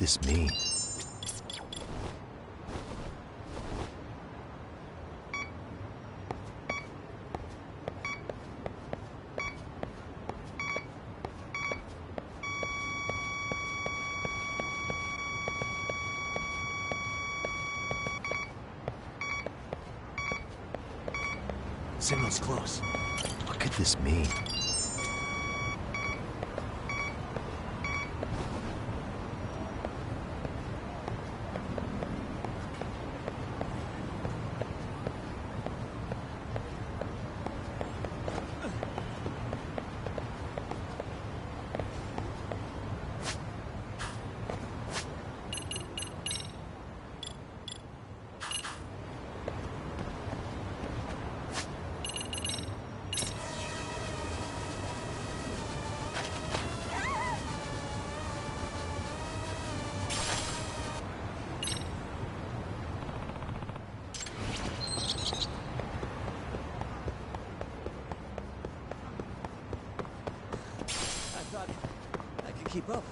this mean? Signal's close. What could this mean? Keep up.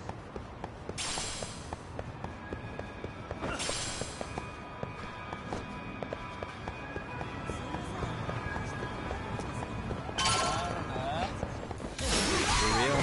For real?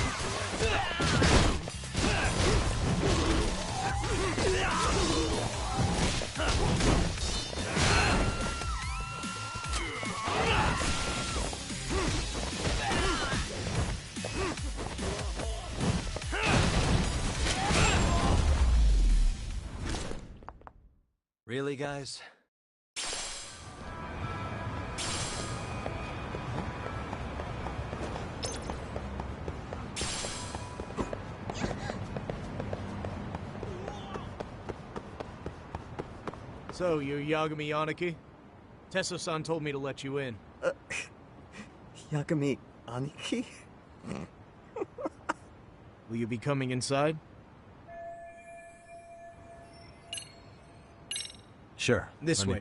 Really, guys? So, you're Yagami Aniki? Tesso-san told me to let you in. Yagami Aniki? Will you be coming inside? Sure. This way.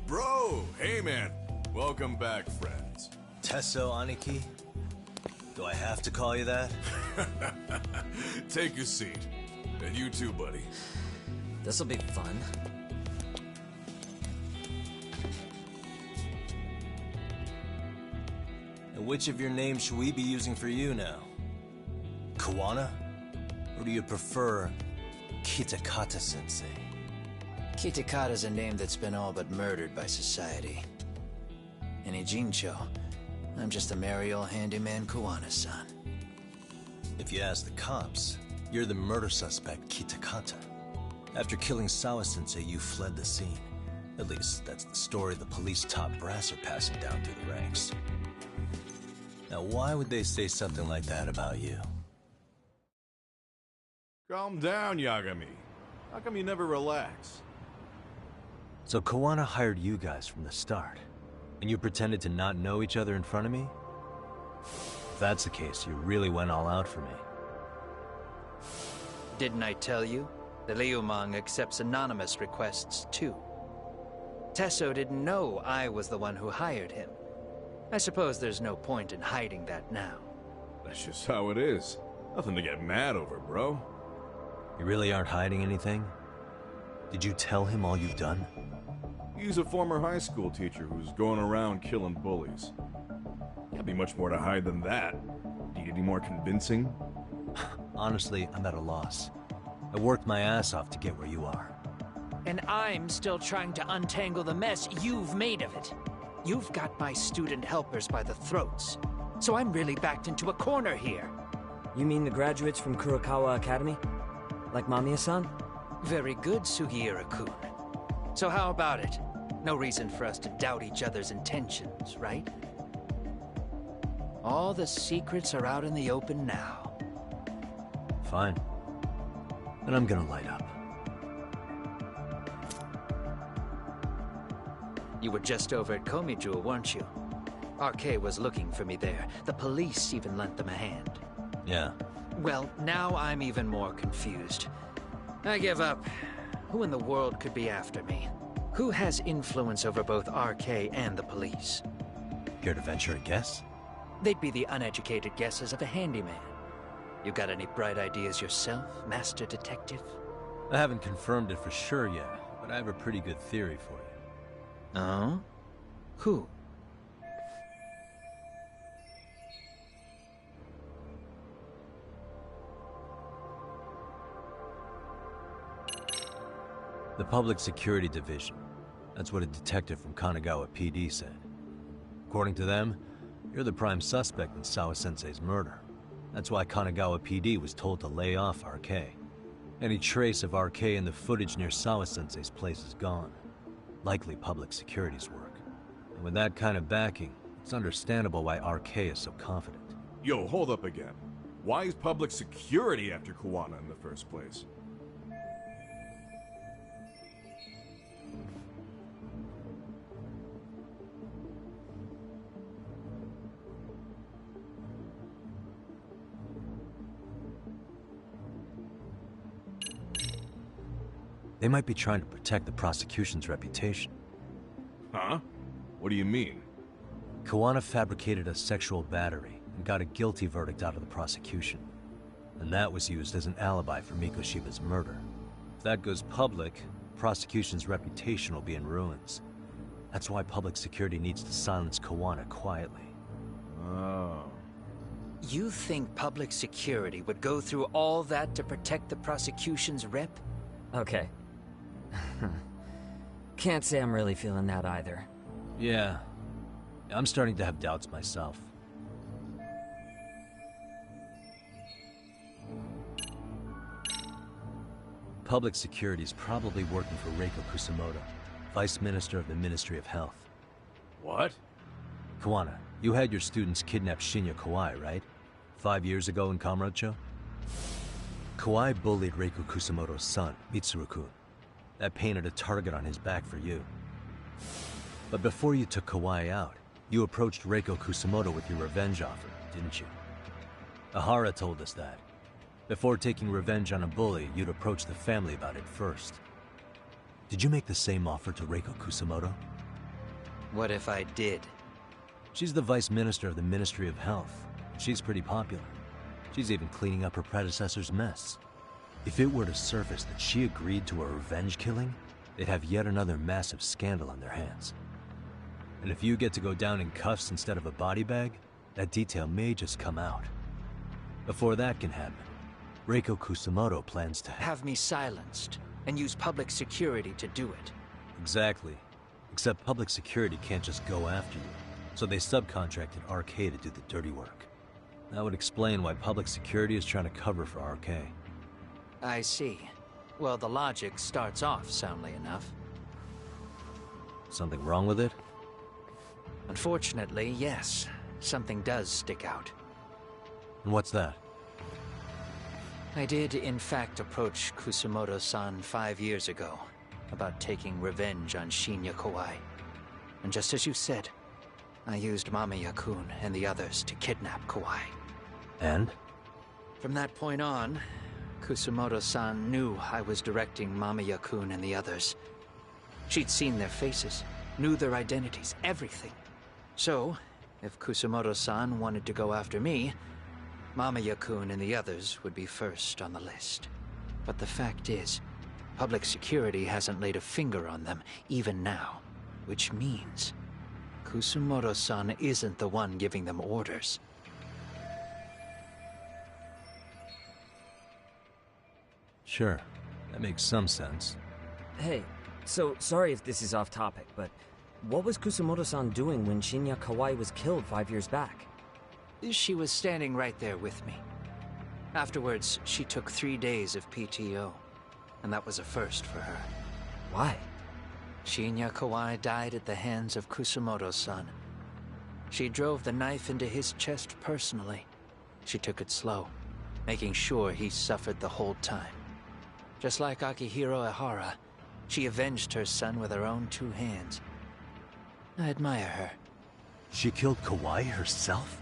Bro! Hey, man. Welcome back, friends. Tesso Aniki? Do I have to call you that? Take a seat. And you too, buddy. This'll be fun. And which of your names should we be using for you now? Kawana? Or do you prefer Kitakata-sensei? Kitakata's a name that's been all but murdered by society. In Ijincho, I'm just a merry old handyman Kawana-san. If you ask the cops, you're the murder suspect, Kitakata. After killing Sawa-sensei, you fled the scene. At least, that's the story the police top brass are passing down through the ranks. Now, why would they say something like that about you? Calm down, Yagami. How come you never relax? So Kawana hired you guys from the start, and you pretended to not know each other in front of me? If that's the case, you really went all out for me. Didn't I tell you? The Liumang accepts anonymous requests, too. Tesso didn't know I was the one who hired him. I suppose there's no point in hiding that now. That's just how it is. Nothing to get mad over, bro. You really aren't hiding anything? Did you tell him all you've done? He's a former high school teacher who's going around killing bullies. Can't be much more to hide than that. Need any more convincing? Honestly, I'm at a loss. I worked my ass off to get where you are. And I'm still trying to untangle the mess you've made of it. You've got my student helpers by the throats. So I'm really backed into a corner here. You mean the graduates from Kurokawa Academy? Like Mamiya-san? Very good, Sugiura-kun. So how about it? No reason for us to doubt each other's intentions, right? All the secrets are out in the open now. Fine. Then I'm gonna light up. You were just over at Komijou, weren't you? RK was looking for me there. The police even lent them a hand. Yeah. Well, now I'm even more confused. I give up. Who in the world could be after me? Who has influence over both RK and the police? Care to venture a guess? They'd be the uneducated guesses of a handyman. You got any bright ideas yourself, Master Detective? I haven't confirmed it for sure yet, but I have a pretty good theory for you. Oh? Who? The Public Security Division. That's what a detective from Kanagawa PD said. According to them, you're the prime suspect in Sawa-sensei's murder. That's why Kanagawa PD was told to lay off RK. Any trace of RK in the footage near Sawa-sensei's place is gone. Likely Public Security's work. And with that kind of backing, it's understandable why RK is so confident. Yo, hold up again. Why is Public Security after Kuwana in the first place? They might be trying to protect the prosecution's reputation. Huh? What do you mean? Kuwana fabricated a sexual battery and got a guilty verdict out of the prosecution. And that was used as an alibi for Mikoshiba's murder. If that goes public, prosecution's reputation will be in ruins. That's why Public Security needs to silence Kuwana quietly. Oh. You think Public Security would go through all that to protect the prosecution's rep? Okay. Can't say I'm really feeling that either. Yeah. I'm starting to have doubts myself. Public Security is probably working for Reiko Kusamoto, Vice Minister of the Ministry of Health. What? Kuwana, you had your students kidnap Shinya Kawai, right? 5 years ago in Kamurocho? Kawai bullied Reiko Kusamoto's son, Mitsuru-kun. That painted a target on his back for you. But before you took Kawai out, you approached Reiko Kusamoto with your revenge offer, didn't you? Ahara told us that. Before taking revenge on a bully, you'd approach the family about it first. Did you make the same offer to Reiko Kusamoto? What if I did? She's the Vice Minister of the Ministry of Health. She's pretty popular. She's even cleaning up her predecessor's mess. If it were to surface that she agreed to a revenge killing, they'd have yet another massive scandal on their hands. And if you get to go down in cuffs instead of a body bag, that detail may just come out. Before that can happen, Reiko Kusamoto plans to Have me silenced, and use Public Security to do it. Exactly. Except Public Security can't just go after you, so they subcontracted RK to do the dirty work. That would explain why Public Security is trying to cover for RK. I see. Well, the logic starts off soundly enough. Something wrong with it? Unfortunately, yes. Something does stick out. And what's that? I did, in fact, approach Kusamoto-san 5 years ago about taking revenge on Shinya Kawai. And just as you said, I used Mamiya-kun and the others to kidnap Kawai. And? From that point on, Kusamoto-san knew I was directing Mamiya-kun and the others. She'd seen their faces, knew their identities, everything. So, if Kusamoto-san wanted to go after me, Mamiya-kun and the others would be first on the list. But the fact is, Public Security hasn't laid a finger on them, even now. Which means, Kusamoto-san isn't the one giving them orders. Sure, that makes some sense. Hey, so sorry if this is off topic, but what was Kusamoto-san doing when Shinya Kawai was killed 5 years back? She was standing right there with me. Afterwards, she took 3 days of PTO, and that was a first for her. Why? Shinya Kawai died at the hands of Kusamoto-san. She drove the knife into his chest personally. She took it slow, making sure he suffered the whole time. Just like Akihiro Ehara, she avenged her son with her own 2 hands. I admire her. She killed Kawai herself?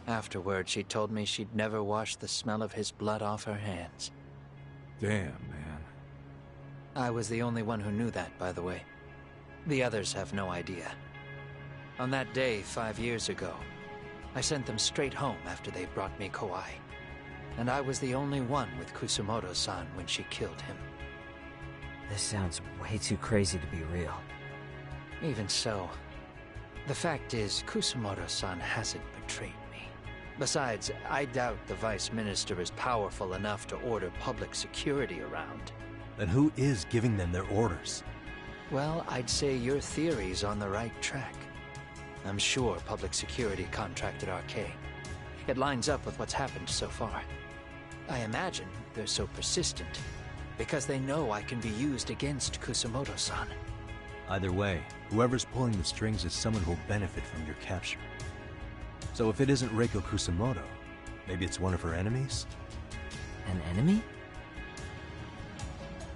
Afterward, she told me she'd never wash the smell of his blood off her hands. Damn, man. I was the only one who knew that, by the way. The others have no idea. On that day 5 years ago, I sent them straight home after they brought me Kawai. And I was the only one with Kusumoto-san when she killed him. This sounds way too crazy to be real. Even so, the fact is, Kusumoto-san hasn't betrayed me. Besides, I doubt the Vice Minister is powerful enough to order public security around. Then who is giving them their orders? Well, I'd say your theory's on the right track. I'm sure public security contracted RK. It lines up with what's happened so far. I imagine they're so persistent because they know I can be used against Kusumoto-san. Either way, whoever's pulling the strings is someone who'll benefit from your capture. So if it isn't Reiko Kusumoto, maybe it's one of her enemies? An enemy?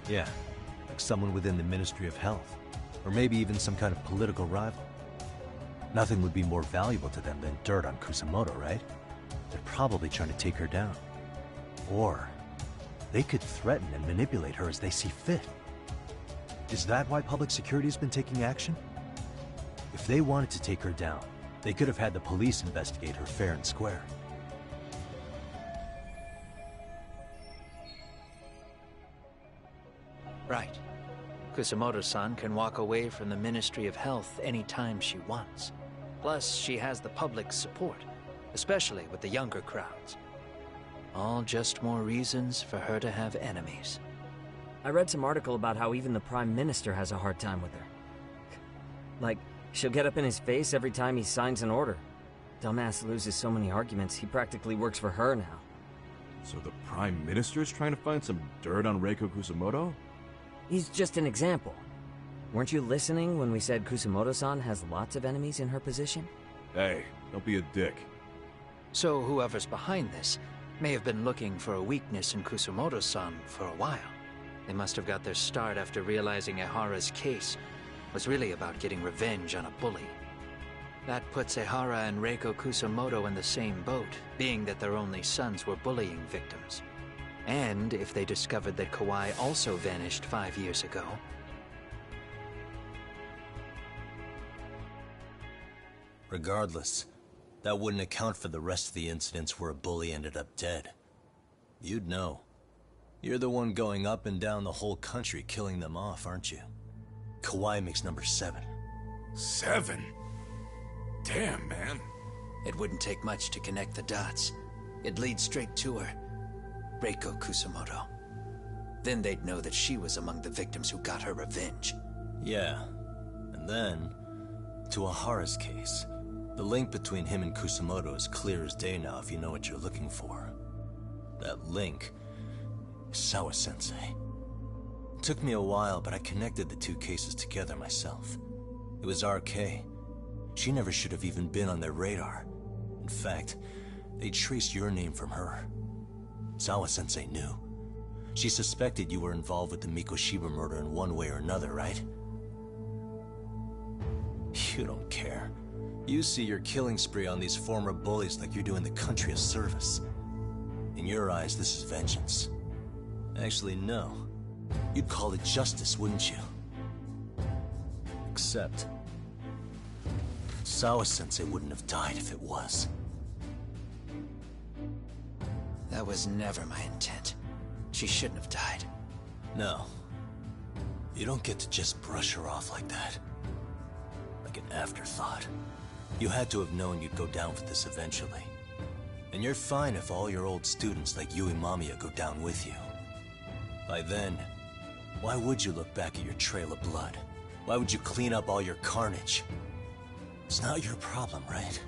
Yeah, like someone within the Ministry of Health. Or maybe even some kind of political rival. Nothing would be more valuable to them than dirt on Kusumoto, right? They're probably trying to take her down. Or they could threaten and manipulate her as they see fit. Is that why public security has been taking action? If they wanted to take her down, they could have had the police investigate her fair and square. Right. Kusumoto-san can walk away from the Ministry of Health anytime she wants. Plus, she has the public's support, especially with the younger crowds. All just more reasons for her to have enemies. I read some article about how even the Prime Minister has a hard time with her. Like, she'll get up in his face every time he signs an order. Dumbass loses so many arguments, he practically works for her now. So the Prime Minister's trying to find some dirt on Reiko Kusumoto? He's just an example. Weren't you listening when we said Kusumoto-san has lots of enemies in her position? Hey, don't be a dick. So whoever's behind this may have been looking for a weakness in Kusumoto-san for a while. They must have got their start after realizing Ehara's case was really about getting revenge on a bully. That puts Ehara and Reiko Kusumoto in the same boat, being that their only sons were bullying victims. And if they discovered that Kawai also vanished 5 years ago... Regardless, that wouldn't account for the rest of the incidents where a bully ended up dead. You'd know. You're the one going up and down the whole country killing them off, aren't you? Kawai makes number 7. 7? Damn, man. It wouldn't take much to connect the dots. It'd lead straight to her. Reiko Kusumoto. Then they'd know that she was among the victims who got her revenge. Yeah. And then, to Ehara's case. The link between him and Kusumoto is clear as day now if you know what you're looking for. That link is Sawa-sensei. It took me a while, but I connected the two cases together myself. It was RK. She never should have even been on their radar. In fact, they traced your name from her. Sawa-sensei knew. She suspected you were involved with the Mikoshiba murder in one way or another, right? You don't care. You see your killing spree on these former bullies like you're doing the country a service. In your eyes, this is vengeance. Actually, no. You'd call it justice, wouldn't you? Except... Sawa-sensei wouldn't have died if it was. That was never my intent. She shouldn't have died. No. You don't get to just brush her off like that. Like an afterthought. You had to have known you'd go down for this eventually. And you're fine if all your old students like Yui Mamiya go down with you. By then, why would you look back at your trail of blood? Why would you clean up all your carnage? It's not your problem, right?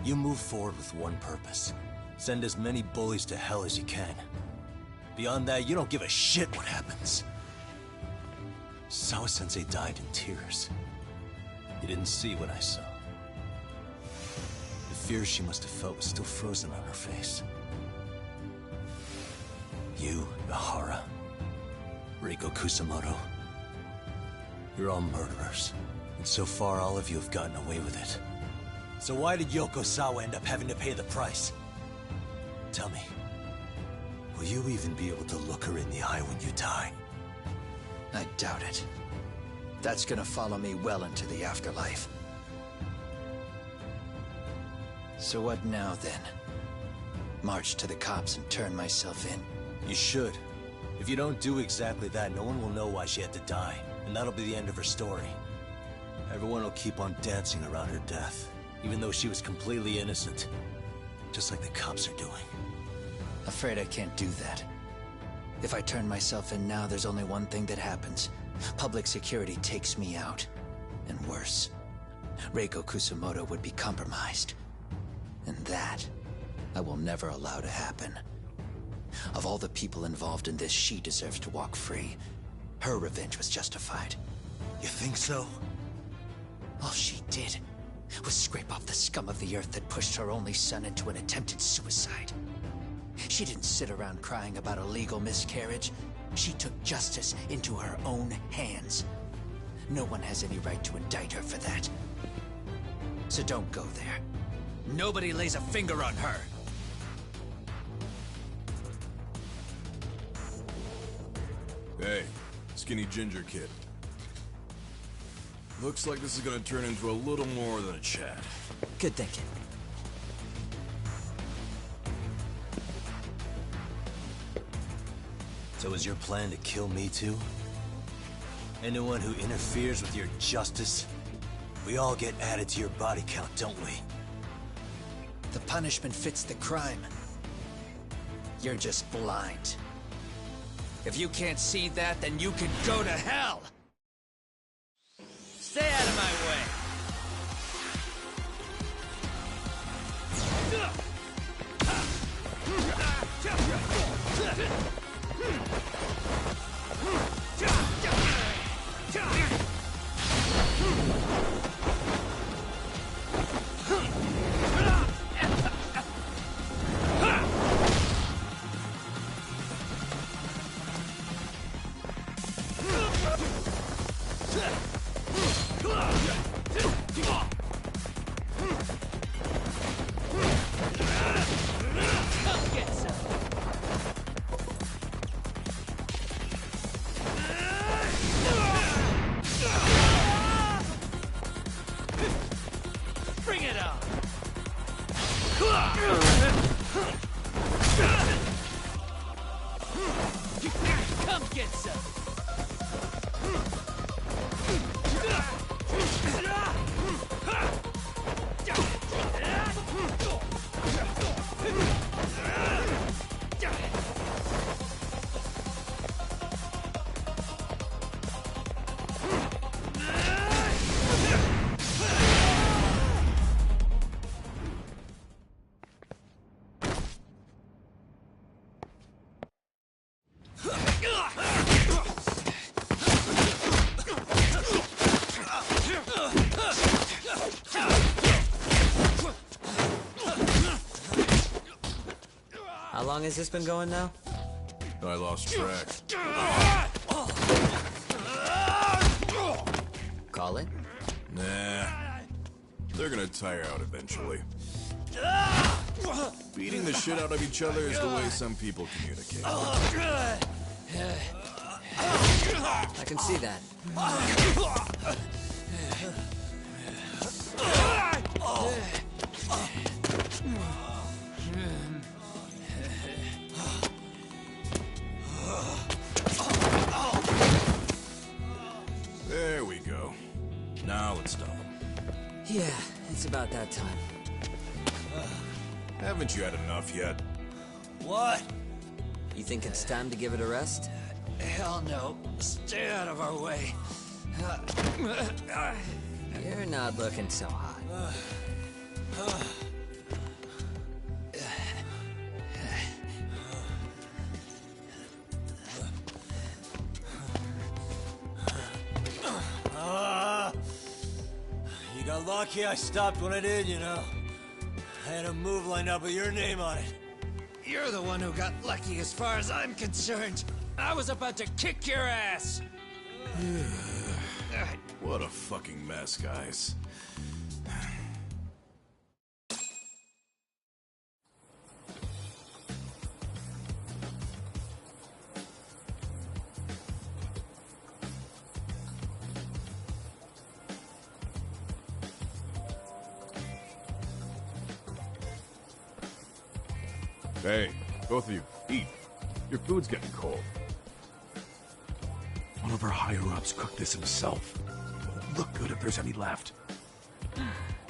You move forward with one purpose. Send as many bullies to hell as you can. Beyond that, you don't give a shit what happens. Sawa-sensei died in tears. You didn't see what I saw. The fear she must have felt was still frozen on her face. You, Ehara, Reiko Kusumoto, you're all murderers. And so far, all of you have gotten away with it. So why did Yokosawa end up having to pay the price? Tell me, will you even be able to look her in the eye when you die? I doubt it. That's gonna follow me well into the afterlife. So what now, then? March to the cops and turn myself in? You should. If you don't do exactly that, no one will know why she had to die, and that'll be the end of her story. Everyone will keep on dancing around her death, even though she was completely innocent. Just like the cops are doing. Afraid I can't do that. If I turn myself in now, there's only one thing that happens. Public security takes me out. And worse, Reiko Kusamoto would be compromised. And that, I will never allow to happen. Of all the people involved in this, she deserves to walk free. Her revenge was justified. You think so? All she did was scrape off the scum of the earth that pushed her only son into an attempted suicide. She didn't sit around crying about a legal miscarriage. She took justice into her own hands. No one has any right to indict her for that. So don't go there. Nobody lays a finger on her. Hey, skinny ginger kid. Looks like this is gonna turn into a little more than a chat. Good thinking. So is your plan to kill me too? Anyone who interferes with your justice, we all get added to your body count, don't we? The punishment fits the crime. You're just blind. If you can't see that, then you can go to hell! Stay out of my way! Bring it on! Come get some! How long has this been going now? I lost track. Call it? Nah. They're gonna tire out eventually. Beating the shit out of each other is the way some people communicate. I can see that. There we go. Now let's stop them. Yeah, it's about that time. Haven't you had enough yet? What? You think it's time to give it a rest? Hell no. Stay out of our way. You're not looking so hot. You got lucky I stopped when I did, you know. I had a move lined up with your name on it. You're the one who got lucky as far as I'm concerned. I was about to kick your ass. What a fucking mess, guys. Hey, both of you, eat. Your food's getting cold. One of our higher-ups cooked this himself. It won't look good if there's any left.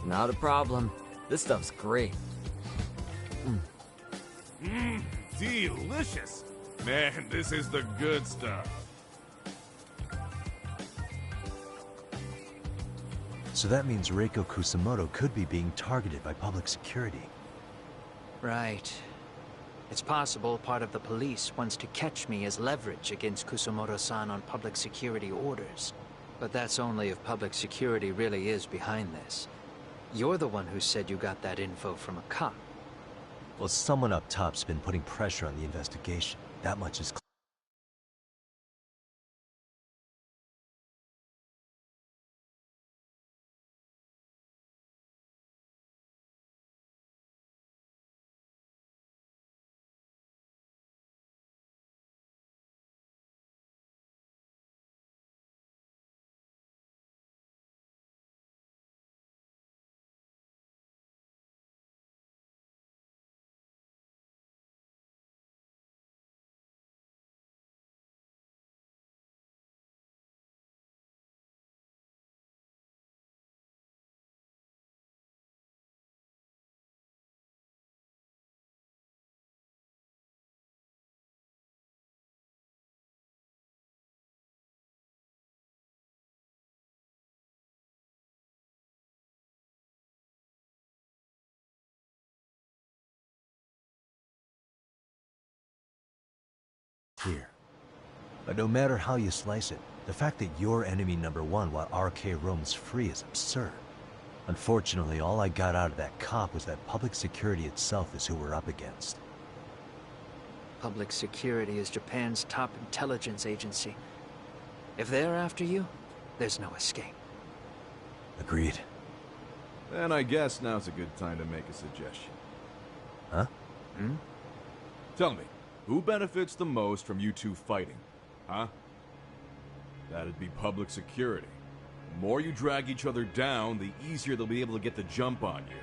Not a problem. This stuff's great. Delicious! Man, this is the good stuff. So that means Reiko Kusamoto could be being targeted by public security. Right. It's possible part of the police wants to catch me as leverage against Kusamoto-san on public security orders. But that's only if public security really is behind this. You're the one who said you got that info from a cop. Well, someone up top's been putting pressure on the investigation. That much is clear. Here. But no matter how you slice it, the fact that you're enemy number one while RK roams free is absurd. Unfortunately, all I got out of that cop was that public security itself is who we're up against. Public security is Japan's top intelligence agency. If they're after you, there's no escape. Agreed. Then I guess now's a good time to make a suggestion. Huh? Tell me, who benefits the most from you two fighting? Huh? That'd be public security. The more you drag each other down, the easier they'll be able to get the jump on you.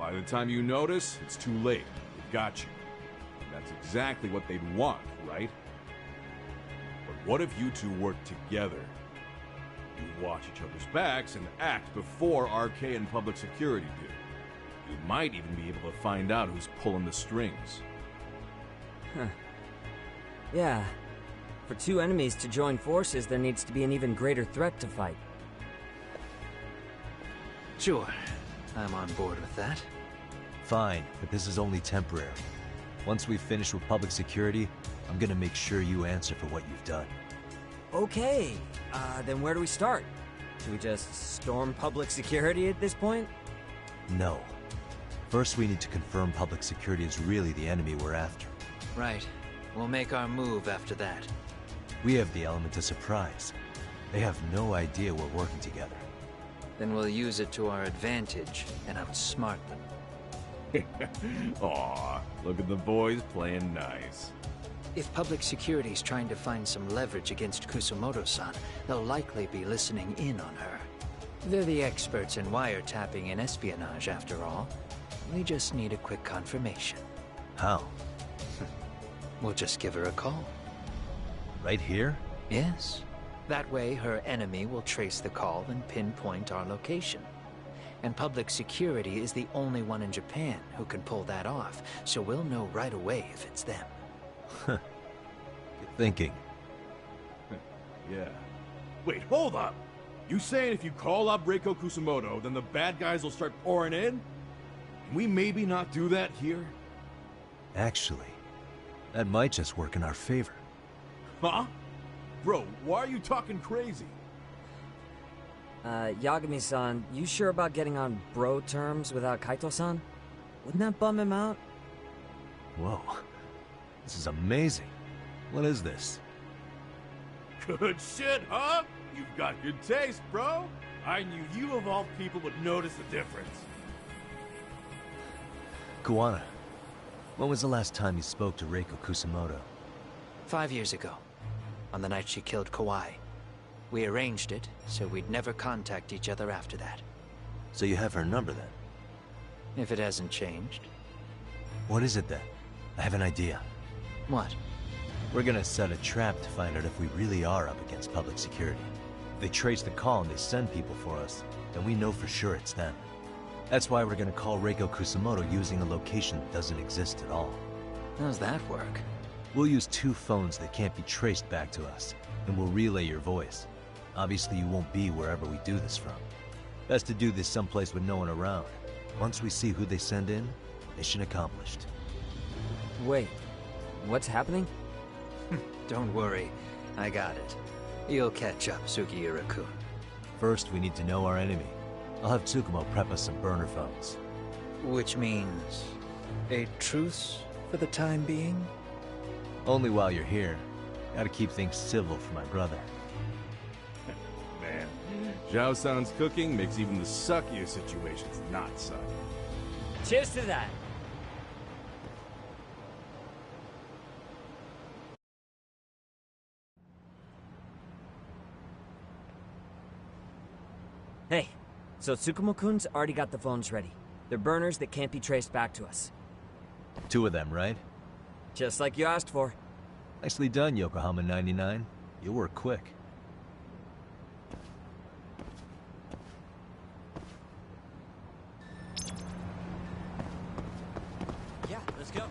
By the time you notice, it's too late. They've got you. And that's exactly what they'd want, right? But what if you two work together? You watch each other's backs and act before RK and public security do. You might even be able to find out who's pulling the strings. Yeah. For two enemies to join forces, there needs to be an even greater threat to fight. Sure, I'm on board with that. Fine, but this is only temporary. Once we finish with public security, I'm gonna make sure you answer for what you've done. Okay, then where do we start? Do we just storm public security at this point? No. First, we need to confirm public security is really the enemy we're after. Right. We'll make our move after that. We have the element of surprise. They have no idea we're working together. Then we'll use it to our advantage and outsmart them. Aw, look at the boys playing nice. If public security's trying to find some leverage against Kusamoto-san, they'll likely be listening in on her. They're the experts in wiretapping and espionage, after all. We just need a quick confirmation. How? We'll just give her a call. Right here? Yes. That way, her enemy will trace the call and pinpoint our location. And public security is the only one in Japan who can pull that off, so we'll know right away if it's them. Good thinking. Yeah. Wait, hold up! You saying if you call up Reiko Kusamoto, then the bad guys will start pouring in? Can we maybe not do that here? Actually, that might just work in our favor. Huh? Bro, why are you talking crazy? Yagami-san, you sure about getting on bro terms without Kaito-san? Wouldn't that bum him out? Whoa. This is amazing. What is this? Good shit, huh? You've got good taste, bro. I knew you of all people would notice the difference. Kuwana, when was the last time you spoke to Reiko Kusamoto? 5 years ago, on the night she killed Kawai. We arranged it, so we'd never contact each other after that. So you have her number then? If it hasn't changed. What is it then? I have an idea. What? We're gonna set a trap to find out if we really are up against public security. If they trace the call and they send people for us, then we know for sure it's them. That's why we're gonna call Reiko Kusamoto using a location that doesn't exist at all. How's that work? We'll use 2 phones that can't be traced back to us, and we'll relay your voice. Obviously you won't be wherever we do this from. Best to do this someplace with no one around. Once we see who they send in, mission accomplished. Wait, what's happening? Don't worry, I got it. You'll catch up, Sugiura-kun. First, we need to know our enemy. I'll have Tsukumo prep us some burner phones. Which means a truce for the time being? Only while you're here. Gotta keep things civil for my brother. Man, Zhao-san's cooking makes even the suckiest situations not sucky. Cheers to that! Hey, so Tsukumo-kun's already got the phones ready. They're burners that can't be traced back to us. 2 of them, right? Just like you asked for. Nicely done, Yokohama 99. You'll work quick. Yeah, let's go.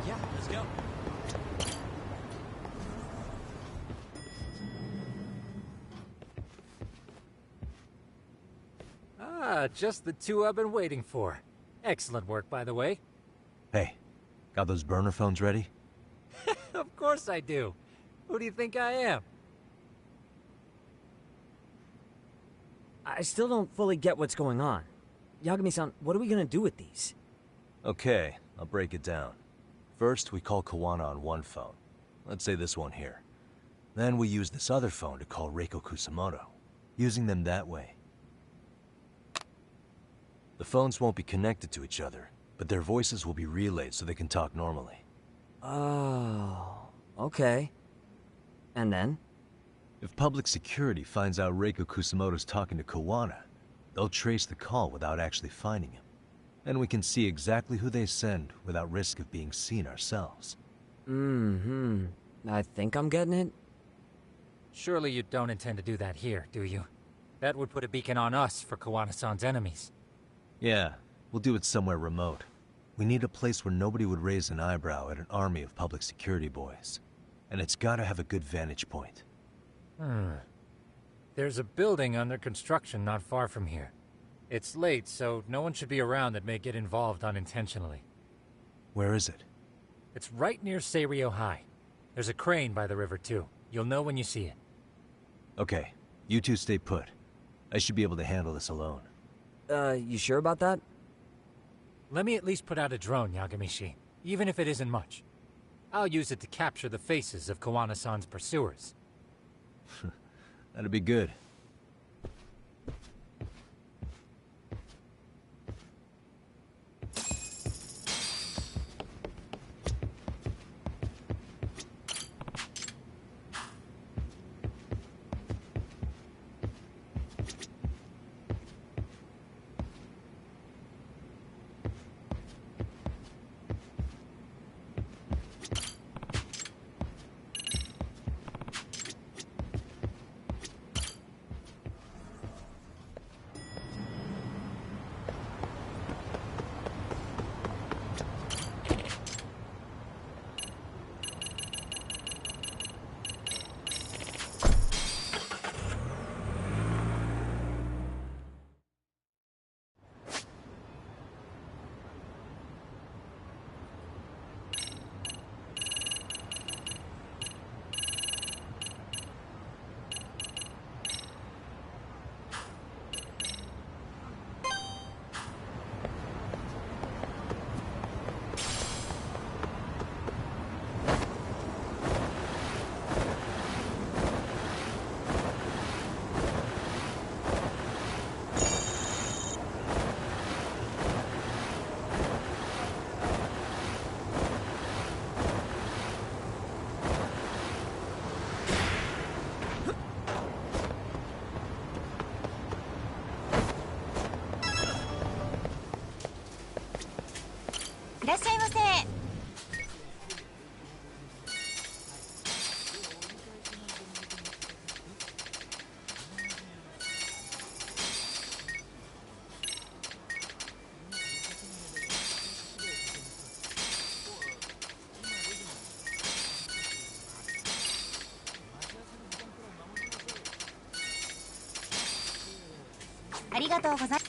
Yeah, let's go. Ah, just the 2 I've been waiting for. Excellent work, by the way. Hey, got those burner phones ready? Of course I do. Who do you think I am? I still don't fully get what's going on. Yagami-san, what are we gonna do with these? Okay, I'll break it down. First, we call Kawana on 1 phone. Let's say this one here. Then we use this other phone to call Reiko Kusamoto, using them that way. The phones won't be connected to each other, but their voices will be relayed so they can talk normally. Oh, okay. And then? If public security finds out Reiko Kusamoto's talking to Kawana, they'll trace the call without actually finding him. And we can see exactly who they send without risk of being seen ourselves. Mm-hmm. I think I'm getting it. Surely you don't intend to do that here, do you? That would put a beacon on us for Kawana-san's enemies. Yeah, we'll do it somewhere remote. We need a place where nobody would raise an eyebrow at an army of public security boys. And it's gotta have a good vantage point. There's a building under construction not far from here. It's late, so no one should be around that may get involved unintentionally. Where is it? It's right near Seiryo High. There's a crane by the river, too. You'll know when you see it. Okay, you 2 stay put. I should be able to handle this alone. You sure about that? Let me at least put out a drone, Yagami-shi, even if it isn't much. I'll use it to capture the faces of Kawana-san's pursuers. That'd be good. いらっしゃいませ。ありがとうございます。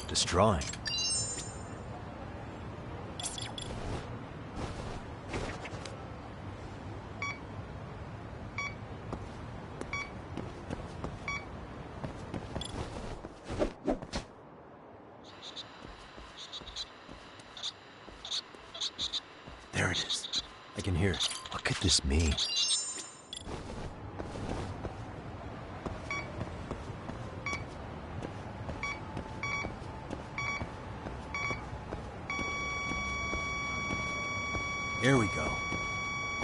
Destroying. There it is. I can hear it. What could this mean? Here we go.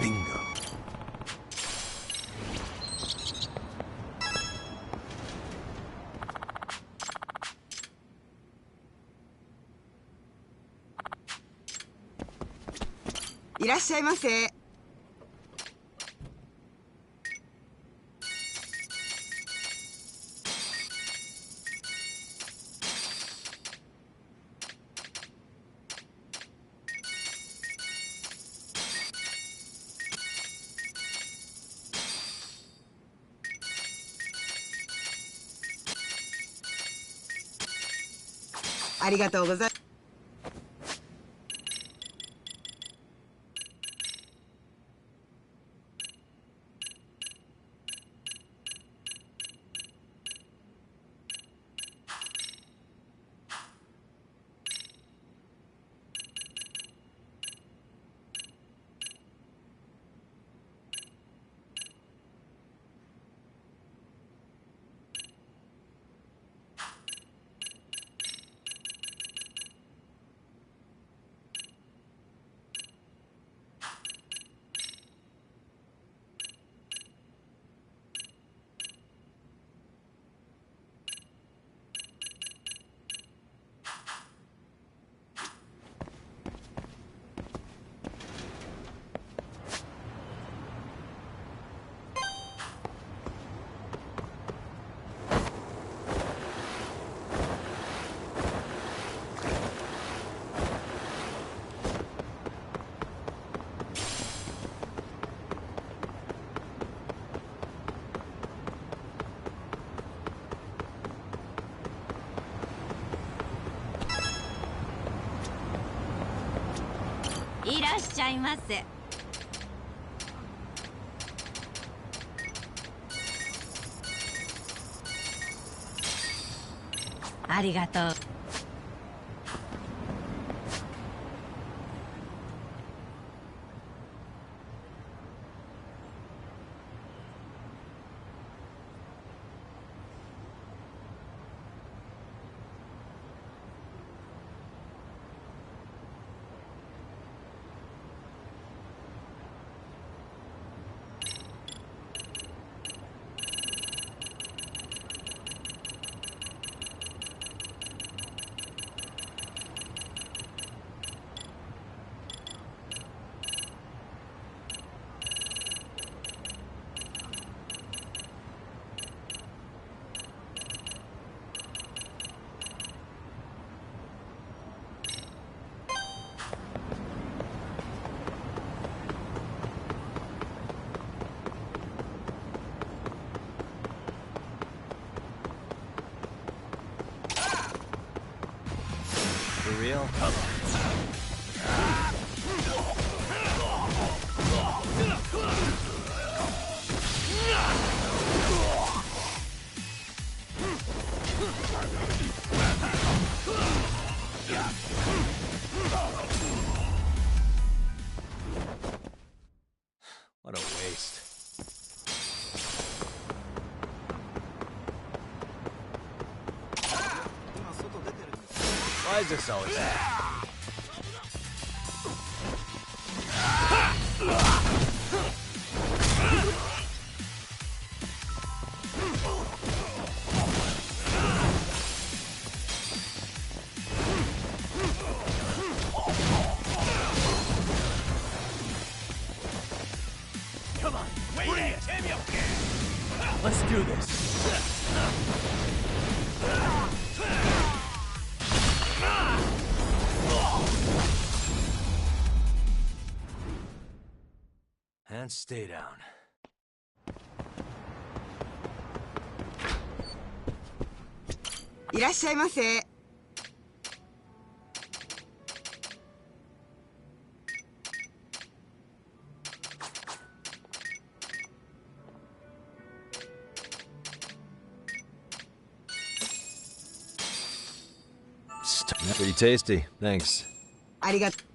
Bingo. Iらっしゃいませ。ありがとうございます。いらっしゃいませ。ありがとう。For real? Come on. Isaac saw it. Come on, bring it! Let's do this. And stay down. いらっしゃいませ。Pretty tasty. Thanks. ありがとう。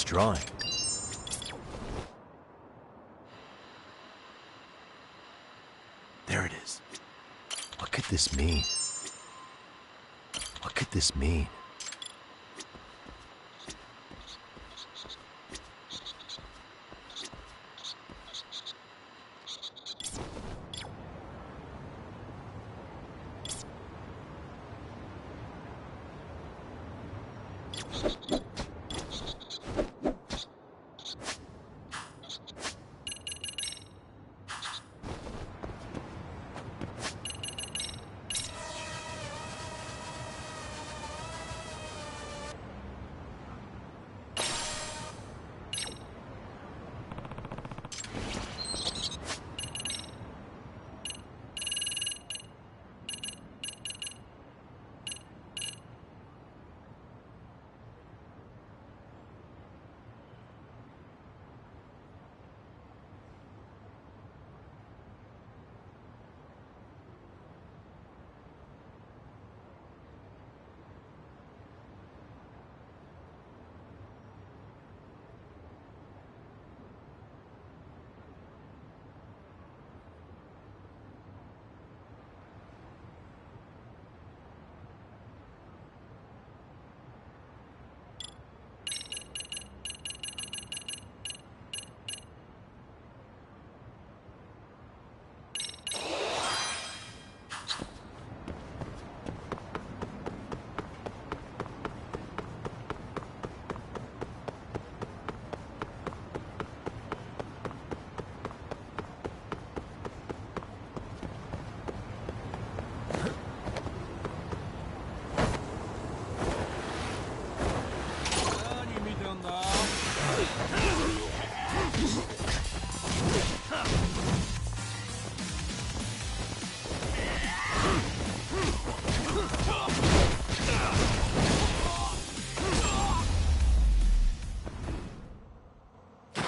Drawing. There it is. What could this mean? What could this mean?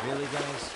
Really, guys?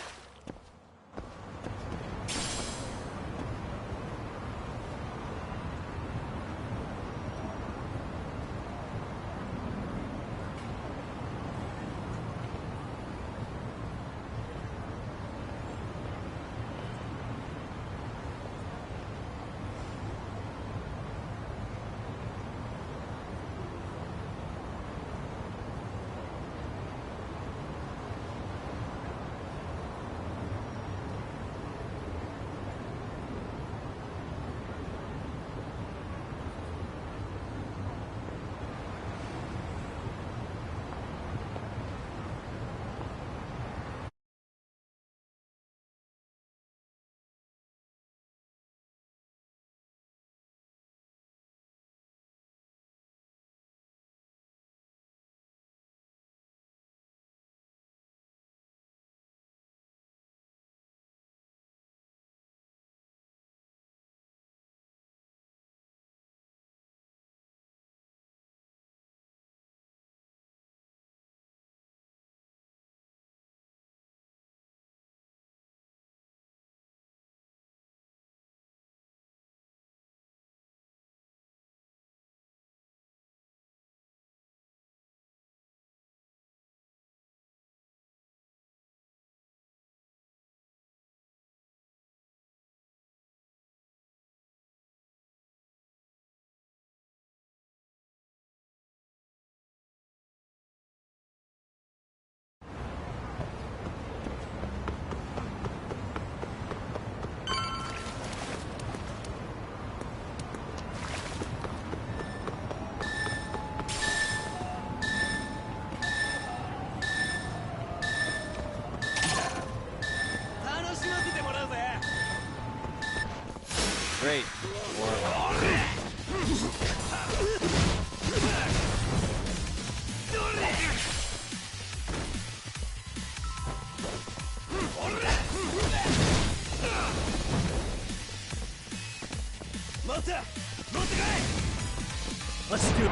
Let's do it.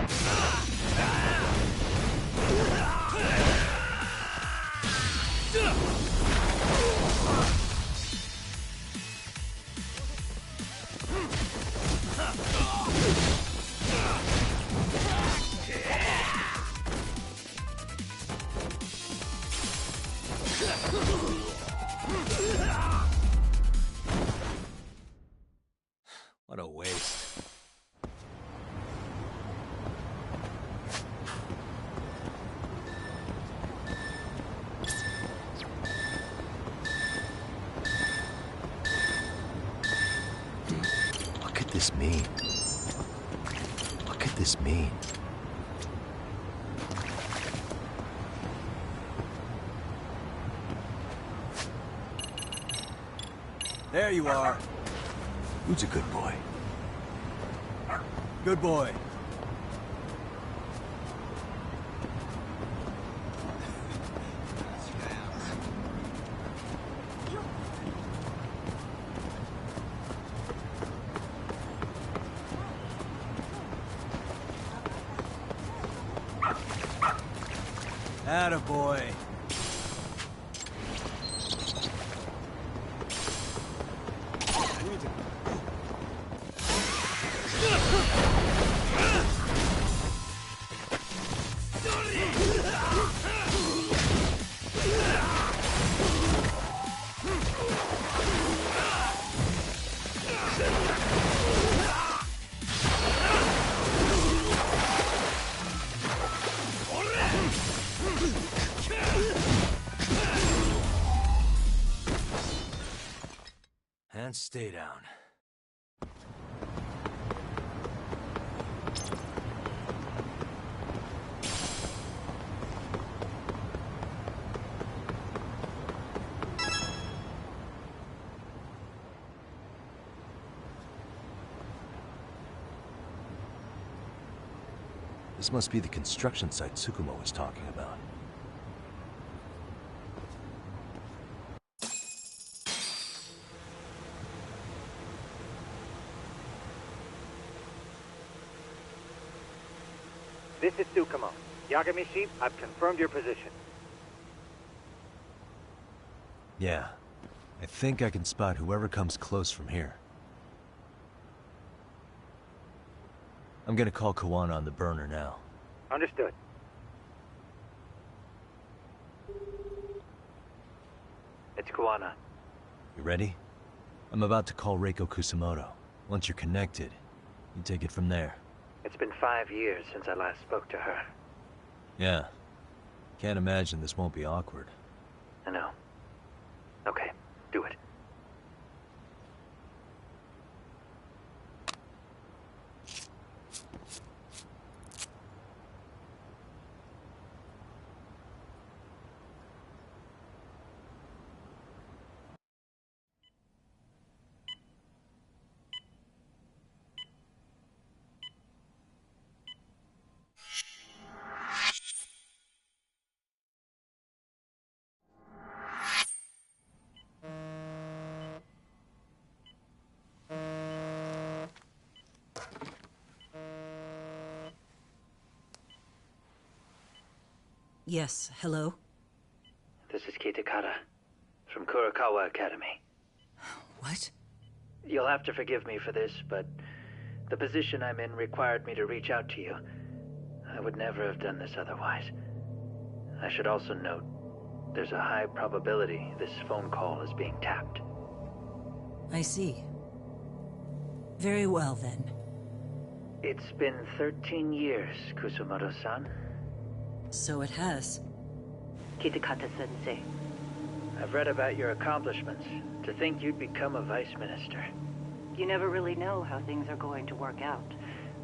What a waste. What could this mean? What could this mean? There you are. Who's a good boy? Good boy. Attaboy. And stay down. This must be the construction site Tsukumo was talking about. This is Tsukumo. Yagamishi, I've confirmed your position. Yeah. I think I can spot whoever comes close from here. I'm gonna call Kawana on the burner now. Understood. It's Kawana. You ready? I'm about to call Reiko Kusamoto. Once you're connected, you take it from there. It's been 5 years since I last spoke to her. Yeah. Can't imagine this won't be awkward. I know. Okay, do it. Yes, hello? This is Kitakata, from Kurakawa Academy. What? You'll have to forgive me for this, but the position I'm in required me to reach out to you. I would never have done this otherwise. I should also note, there's a high probability this phone call is being tapped. I see. Very well, then. It's been 13 years, Kusumoto-san. So it has. Kitakata-sensei. I've read about your accomplishments. To think you'd become a vice minister. You never really know how things are going to work out.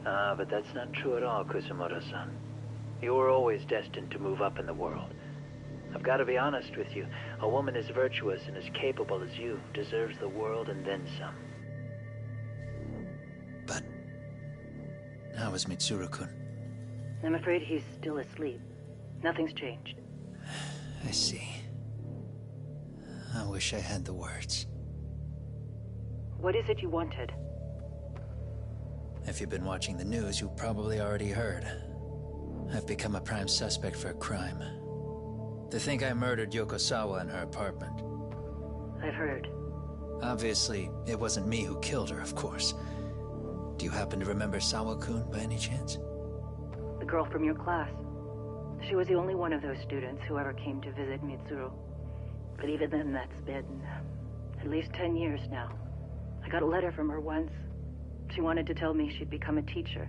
But that's not true at all, Kusumoto-san. You were always destined to move up in the world. I've got to be honest with you. A woman as virtuous and as capable as you deserves the world and then some. But how is Mitsuru-kun? I'm afraid he's still asleep. Nothing's changed. I see. I wish I had the words. What is it you wanted? If you've been watching the news, you probably already heard. I've become a prime suspect for a crime. They think I murdered Yokosawa in her apartment. I've heard. Obviously, it wasn't me who killed her, of course. Do you happen to remember Sawa-kun by any chance? The girl from your class. She was the only one of those students who ever came to visit Mitsuru. But even then, that's been at least 10 years now. I got a letter from her once. She wanted to tell me she'd become a teacher.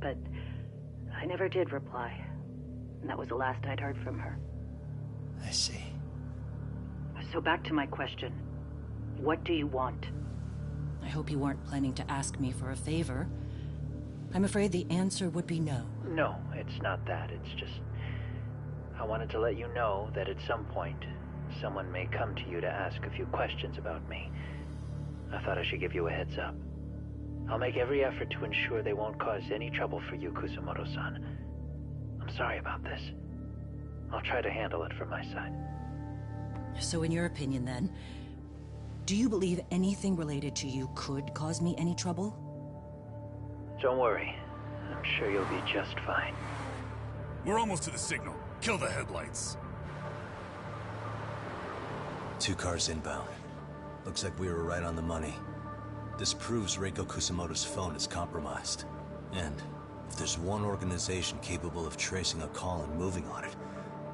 But I never did reply. And that was the last I'd heard from her. I see. So back to my question. What do you want? I hope you weren't planning to ask me for a favor. I'm afraid the answer would be no. No, it's not that. It's just... I wanted to let you know that at some point, someone may come to you to ask a few questions about me. I thought I should give you a heads up. I'll make every effort to ensure they won't cause any trouble for you, Kusumoto-san. I'm sorry about this. I'll try to handle it from my side. So in your opinion then, do you believe anything related to you could cause me any trouble? Don't worry. I'm sure you'll be just fine. We're almost to the signal. Kill the headlights. 2 cars inbound. Looks like we were right on the money. This proves Reiko Kusumoto's phone is compromised. And if there's one organization capable of tracing a call and moving on it,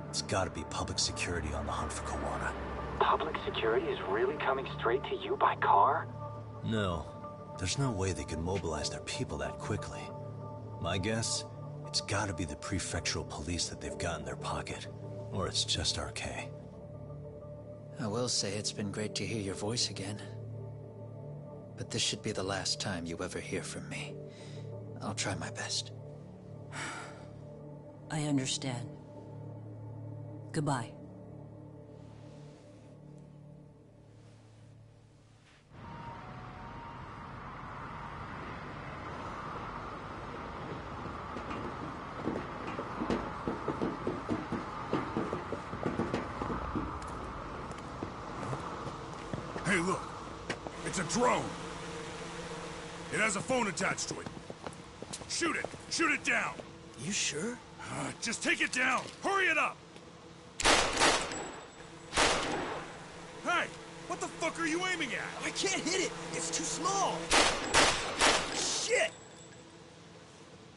it's gotta be public security on the hunt for Kawana. Public security is really coming straight to you by car? No. There's no way they could mobilize their people that quickly. My guess, it's gotta be the prefectural police that they've got in their pocket. Or it's just RK. I will say it's been great to hear your voice again. But this should be the last time you ever hear from me. I'll try my best. I understand. Goodbye. Hey, look. It's a drone. It has a phone attached to it. Shoot it! Shoot it down! You sure? Just take it down! Hurry it up! Hey! What the fuck are you aiming at? I can't hit it! It's too small! Shit!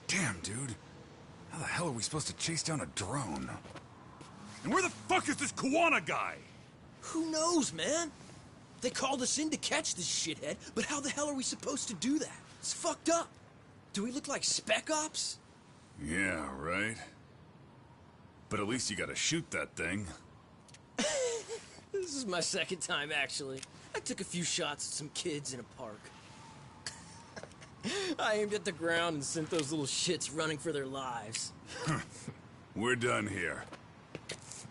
Damn, dude. How the hell are we supposed to chase down a drone? And where the fuck is this Kawana guy? Who knows, man? They called us in to catch this shithead, but how the hell are we supposed to do that? It's fucked up. Do we look like Spec Ops? Yeah, right. But at least you gotta shoot that thing. This is my second time, actually. I took a few shots at some kids in a park. I aimed at the ground and sent those little shits running for their lives. We're done here.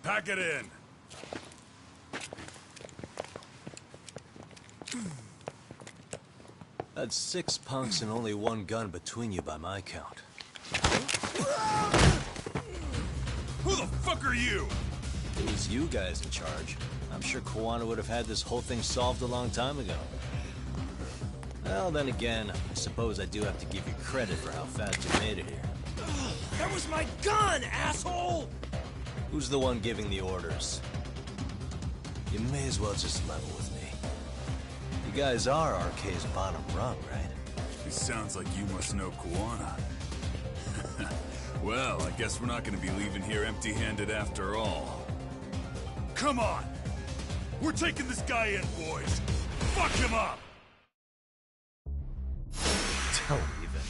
Pack it in. That's 6 punks and only 1 gun between you by my count. Who the fuck are you? If it was you guys in charge, I'm sure Kawana would have had this whole thing solved a long time ago. Well, then again, I suppose I do have to give you credit for how fast you made it here. That was my gun, asshole! Who's the one giving the orders? You may as well just level with me. You guys are RK's bottom rung, right? It sounds like you must know Kawana. Well, I guess we're not gonna be leaving here empty-handed after all. Come on! We're taking this guy in, boys! Fuck him up! Don't even.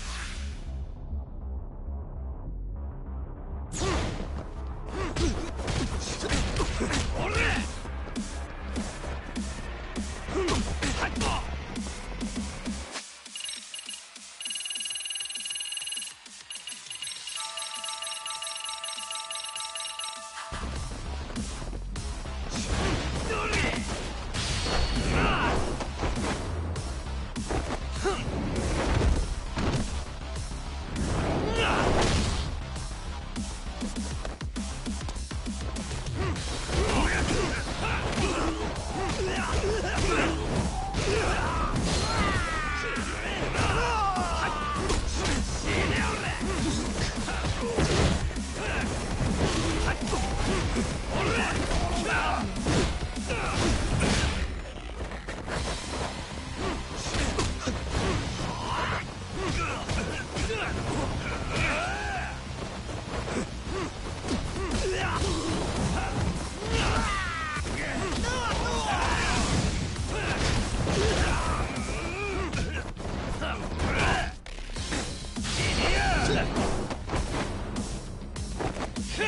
Who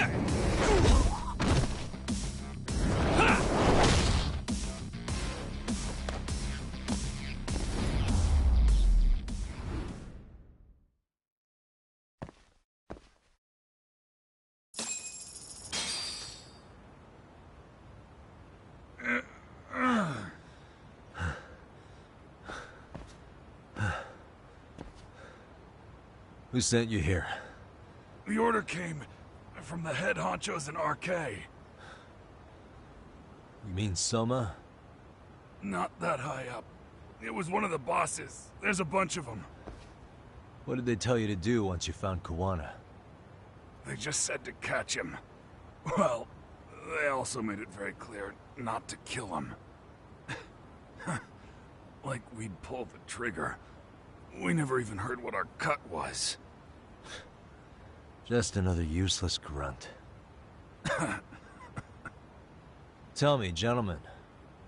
sent you here? The order came from the head honchos in RK. You mean Soma? Not that high up. It was one of the bosses. There's a bunch of them. What did they tell you to do once you found Kuwana? They just said to catch him. Well, they also made it very clear not to kill him. Like we'd pull the trigger. We never even heard what our cut was. Just another useless grunt. Tell me, gentlemen,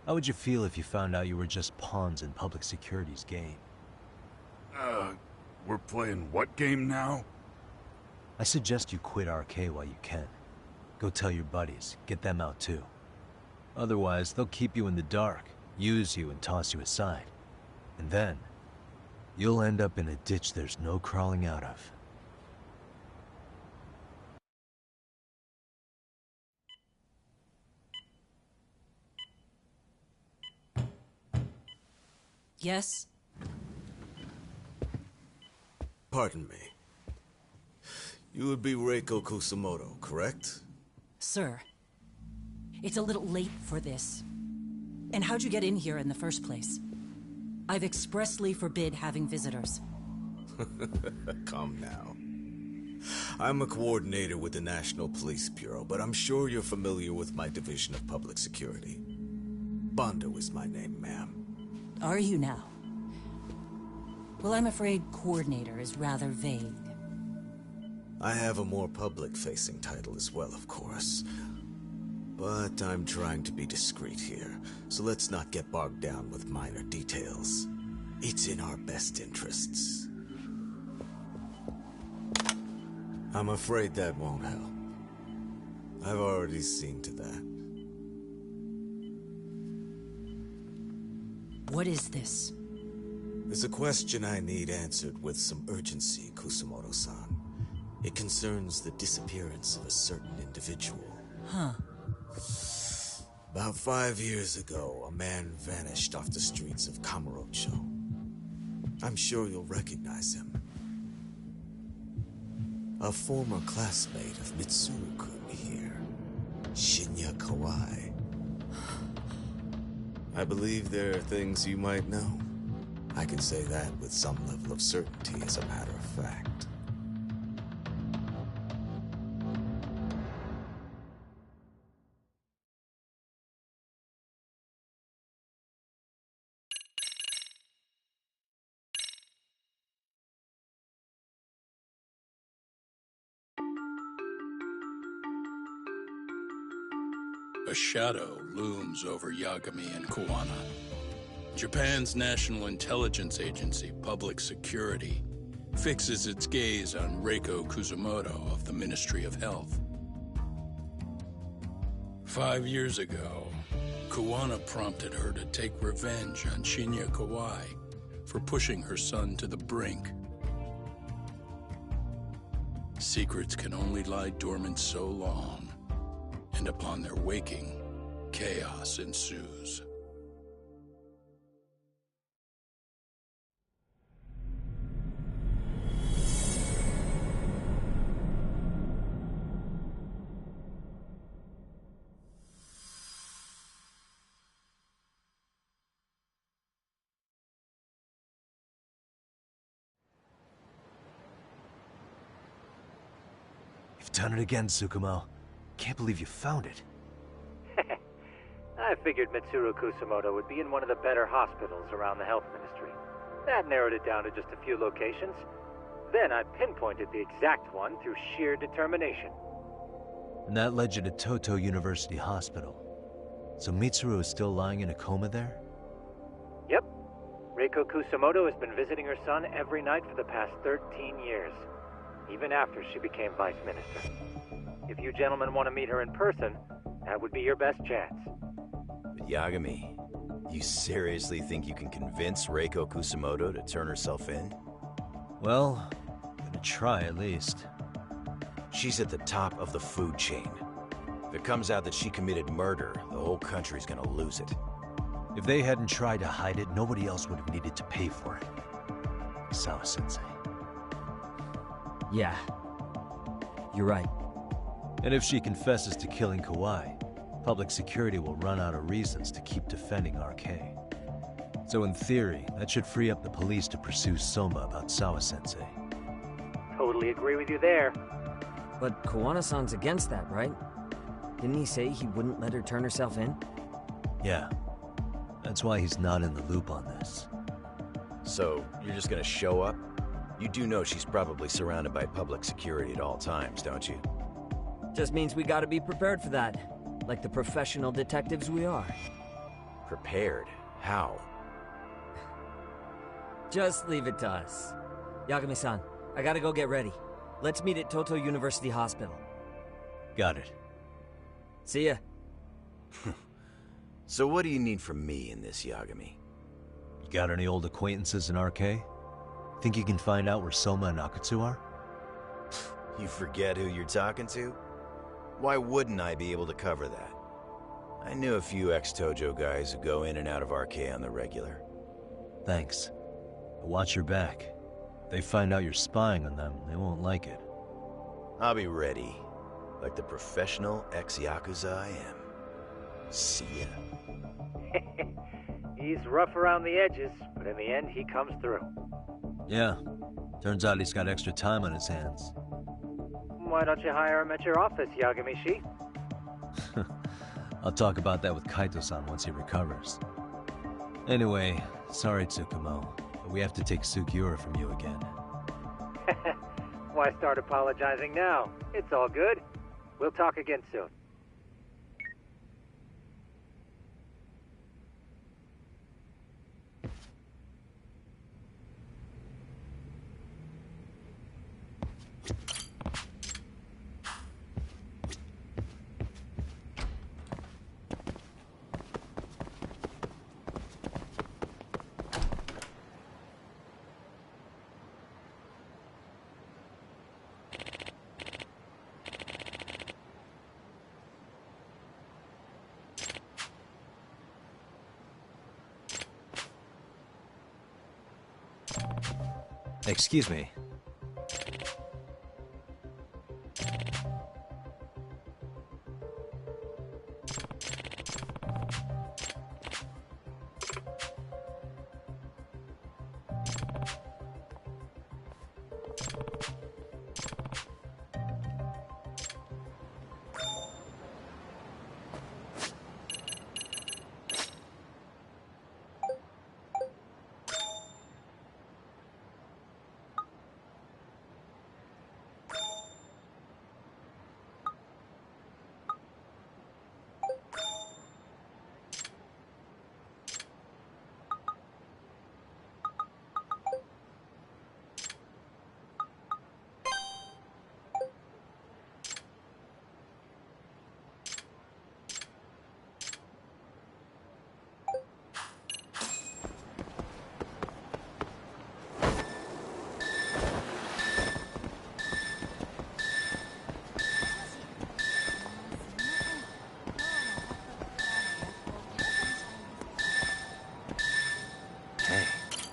how would you feel if you found out you were just pawns in public security's game? We're playing what game now? I suggest you quit RK while you can. Go tell your buddies, get them out too. Otherwise, they'll keep you in the dark, use you and toss you aside. And then, you'll end up in a ditch there's no crawling out of. Yes? Pardon me. You would be Reiko Kusamoto, correct? Sir, it's a little late for this. And how'd you get in here in the first place? I've expressly forbid having visitors. Come now. I'm a coordinator with the National Police Bureau, but I'm sure you're familiar with my Division of Public Security. Bondo is my name, ma'am. Are you now? Well, I'm afraid coordinator is rather vague. I have a more public-facing title as well, of course. But I'm trying to be discreet here, so let's not get bogged down with minor details. It's in our best interests. I'm afraid that won't help. I've already seen to that. What is this? There's a question I need answered with some urgency, Kusamoto-san. It concerns the disappearance of a certain individual. Huh. About 5 years ago, a man vanished off the streets of Kamurocho. I'm sure you'll recognize him. A former classmate of Mitsuru-kun here, Shinya Kawai. I believe there are things you might know. I can say that with some level of certainty, as a matter of fact. A shadow looms over Yagami and Kuwana. Japan's National Intelligence Agency, Public Security, fixes its gaze on Reiko Kusamoto of the Ministry of Health. 5 years ago, Kuwana prompted her to take revenge on Shinya Kawai for pushing her son to the brink. Secrets can only lie dormant so long, and upon their waking, chaos ensues. You've done it again, Tsukumo. Can't believe you found it. I figured Mitsuru Kusamoto would be in one of the better hospitals around the health ministry. That narrowed it down to just a few locations. Then I pinpointed the exact one through sheer determination. And that led you to Toto University Hospital. So Mitsuru is still lying in a coma there? Yep. Reiko Kusamoto has been visiting her son every night for the past 13 years. Even after she became vice minister. If you gentlemen want to meet her in person, that would be your best chance. But Yagami, you seriously think you can convince Reiko Kusamoto to turn herself in? Well, I'm gonna try at least. She's at the top of the food chain. If it comes out that she committed murder, the whole country's gonna lose it. If they hadn't tried to hide it, nobody else would have needed to pay for it. Sawa-sensei. Yeah. You're right. And if she confesses to killing Kawhi, public security will run out of reasons to keep defending RK. So in theory, that should free up the police to pursue Soma about Sawa-sensei. Totally agree with you there. But Kawana-san's against that, right? Didn't he say he wouldn't let her turn herself in? Yeah. That's why he's not in the loop on this. So, you're just gonna show up? You do know she's probably surrounded by public security at all times, don't you? Just means we gotta be prepared for that. Like the professional detectives we are. Prepared? How? Just leave it to us. Yagami-san, I gotta go get ready. Let's meet at Toto University Hospital. Got it. See ya. So what do you need from me in this, Yagami? You got any old acquaintances in RK? Think you can find out where Soma and Akutsu are? You forget who you're talking to? Why wouldn't I be able to cover that? I knew a few ex-Tojo guys who go in and out of RK on the regular. Thanks. But watch your back. If they find out you're spying on them, they won't like it. I'll be ready. Like the professional ex-Yakuza I am. See ya. He's rough around the edges, but in the end, he comes through. Yeah. Turns out he's got extra time on his hands. Why don't you hire him at your office, Yagami-shi? I'll talk about that with Kaito-san once he recovers. Anyway, sorry Tsukumo, but we have to take Sugiura from you again. Why start apologizing now? It's all good. We'll talk again soon. Excuse me.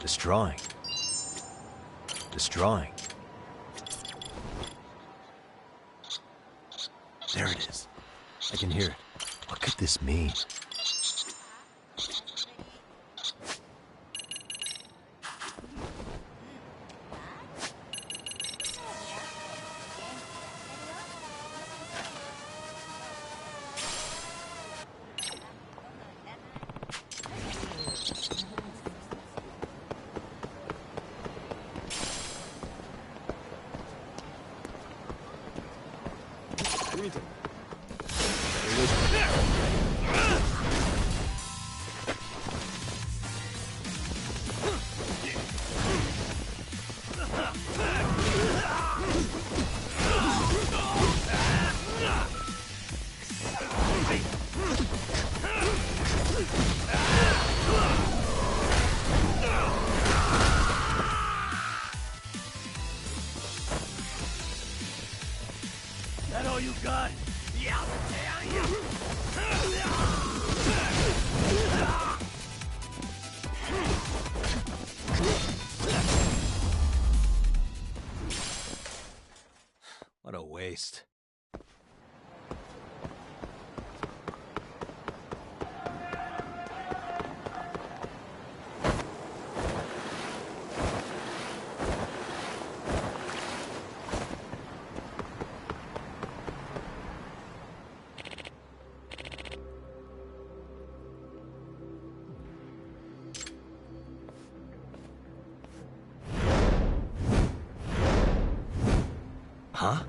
This drawing. This drawing. There it is. I can hear it. What could this mean? What a waste. Huh?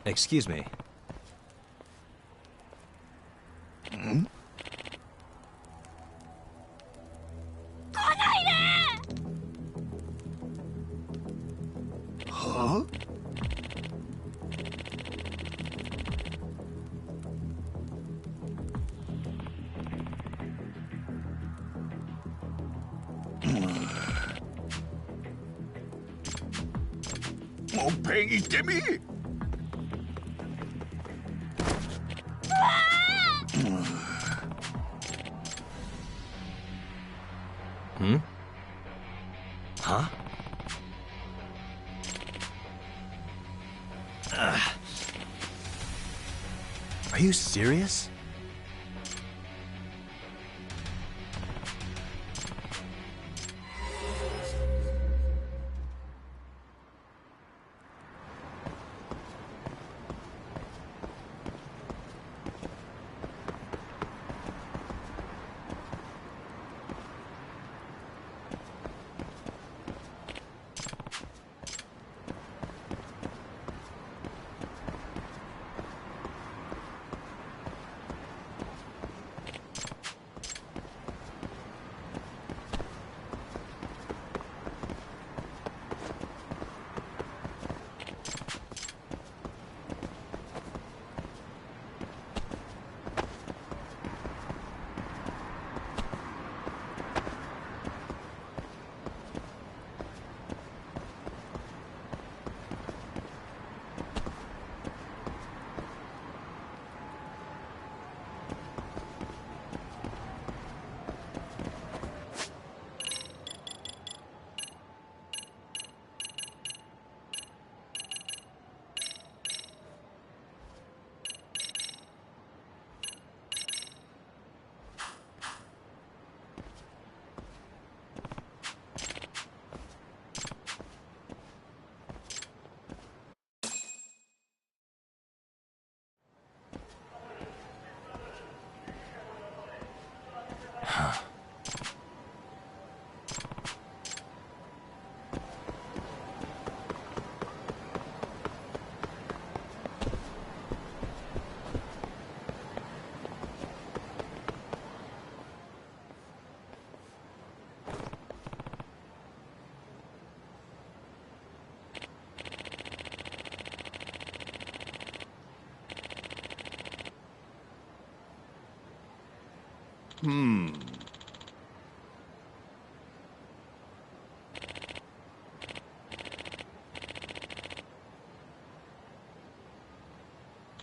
Excuse me. Huh? Peggy Timmy! Huh? Are you serious?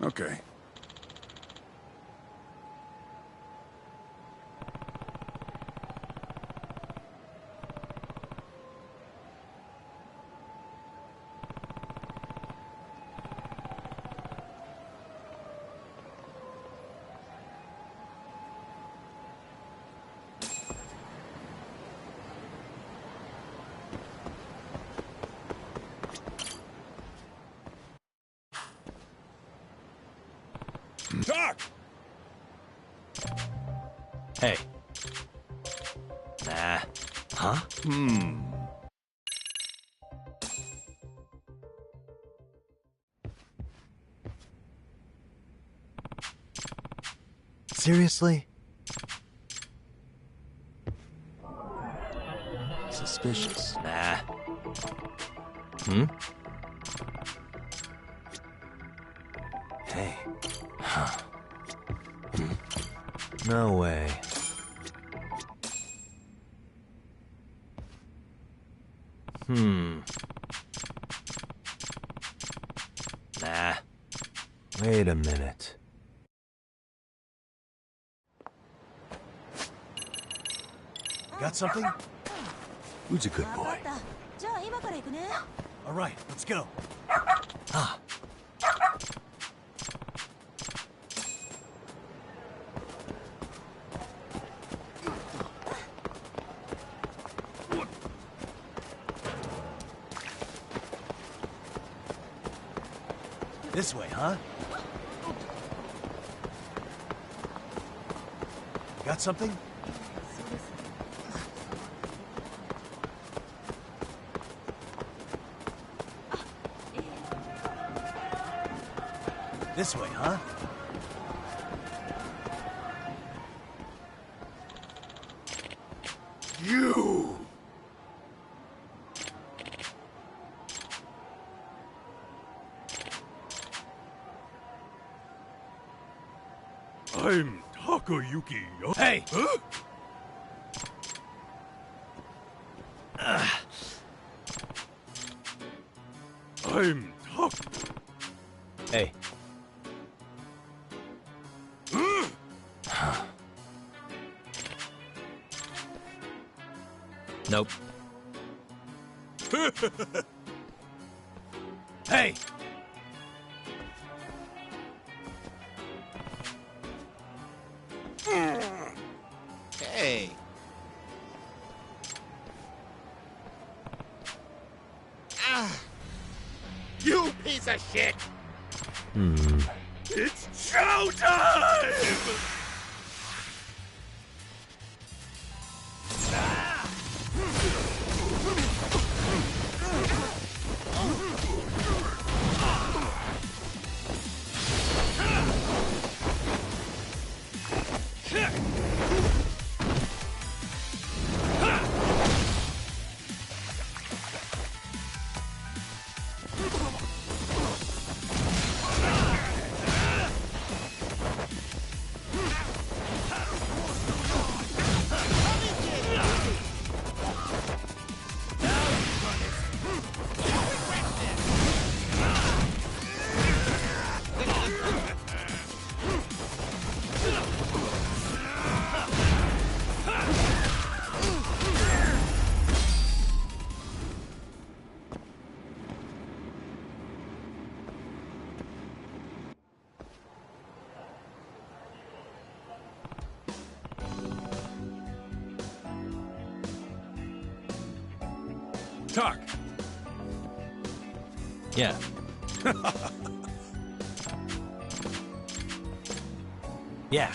Okay. Doc! Hey. Nah. Huh? Seriously? suspicious. Nah. Hey. No way. Nah. Wait a minute. Got something? Who's a good boy? All right, let's go. Ah. This way, huh? Got something? This way, huh? You! I'm Takayuki. Hey! Huh? I'm Hey. Nope. Hey! Hey. You piece of shit! It's showtime! Tak! Yeah. Yeah.